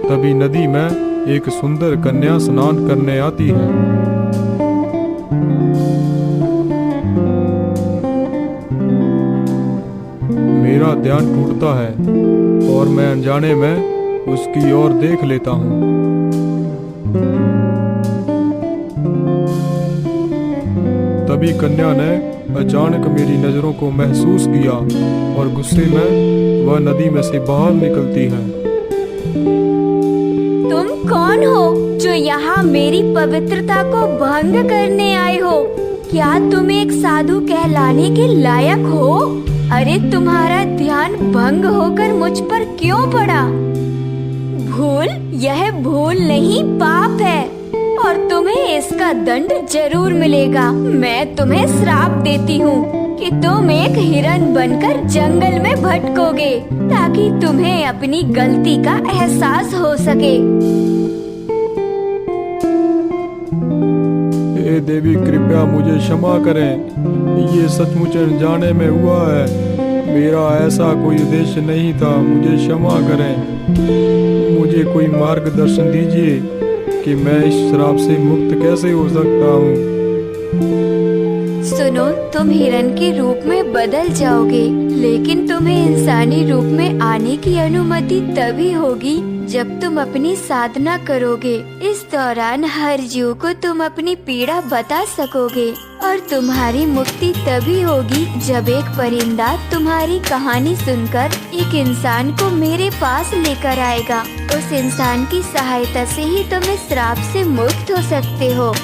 तभी नदी में एक सुंदर कन्या स्नान करने आती है। मेरा ध्यान टूटता है और मैं अनजाने में उसकी ओर देख लेता हूँ। तभी कन्या ने अचानक मेरी नजरों को महसूस किया और गुस्से में वह नदी में से बाहर निकलती है। तुम कौन हो जो यहाँ मेरी पवित्रता को भंग करने आए हो? क्या तुम एक साधु कहलाने के लायक हो? अरे तुम्हारा ध्यान भंग होकर मुझ पर क्यों पड़ा? भूल, यह भूल नहीं पाप है और तुम्हें इसका दंड जरूर मिलेगा। मैं तुम्हें श्राप देती हूँ कि तुम एक हिरन बनकर जंगल में भटकोगे ताकि तुम्हें अपनी गलती का एहसास हो सके। हे देवी, कृपया मुझे क्षमा करें। ये सचमुच अनजाने में हुआ है। मेरा ऐसा कोई उद्देश्य नहीं था। मुझे क्षमा करें। मुझे कोई मार्गदर्शन दीजिए कि मैं इस श्राप से मुक्त कैसे हो सकता हूँ। सुनो, तुम हिरन के रूप में बदल जाओगे, लेकिन तुम्हें इंसानी रूप में आने की अनुमति तभी होगी जब तुम अपनी साधना करोगे। इस दौरान हर जीव को तुम अपनी पीड़ा बता सकोगे और तुम्हारी मुक्ति तभी होगी जब एक परिंदा तुम्हारी कहानी सुनकर एक इंसान को मेरे पास लेकर आएगा। उस इंसान की सहायता से ही तुम इस श्राप से मुक्त हो सकते हो।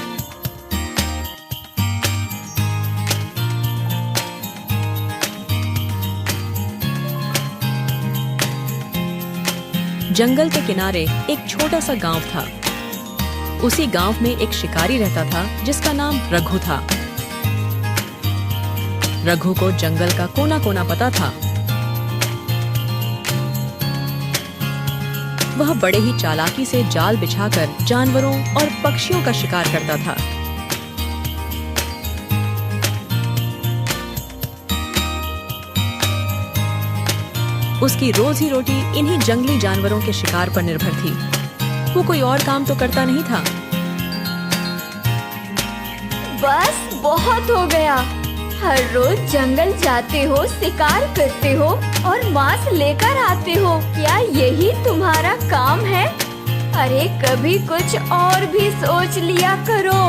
जंगल के किनारे एक छोटा सा गांव था। उसी गांव में एक शिकारी रहता था जिसका नाम रघु था। रघु को जंगल का कोना कोना पता था। वह बड़े ही चालाकी से जाल बिछाकर जानवरों और पक्षियों का शिकार करता था। उसकी रोजी रोटी इन्हीं जंगली जानवरों के शिकार पर निर्भर थी। वो कोई और काम तो करता नहीं था। बस बहुत हो गया। हर रोज जंगल जाते हो, शिकार करते हो और मांस लेकर आते हो। क्या यही तुम्हारा काम है? अरे कभी कुछ और भी सोच लिया करो।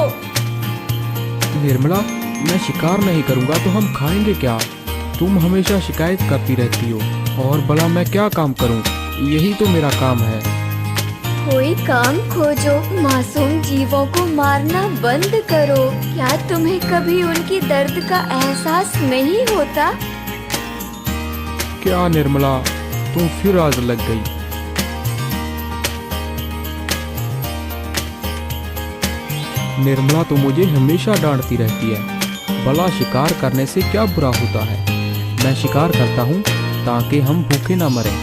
निर्मला, मैं शिकार नहीं करूंगा तो हम खाएंगे क्या? तुम हमेशा शिकायत करती रहती हो और भला मैं क्या काम करूं? यही तो मेरा काम है। कोई काम खोजो। मासूम जीवों को मारना बंद करो। क्या तुम्हें कभी उनकी दर्द का एहसास नहीं होता? क्या निर्मला, तुम फिर आज लग गई। निर्मला तो मुझे हमेशा डांटती रहती है। भला शिकार करने से क्या बुरा होता है? मैं शिकार करता हूँ ताकि हम भूखे ना मरें।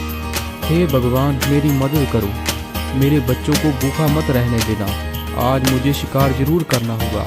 हे भगवान, मेरी मदद करो। मेरे बच्चों को भूखा मत रहने देना। आज मुझे शिकार जरूर करना होगा।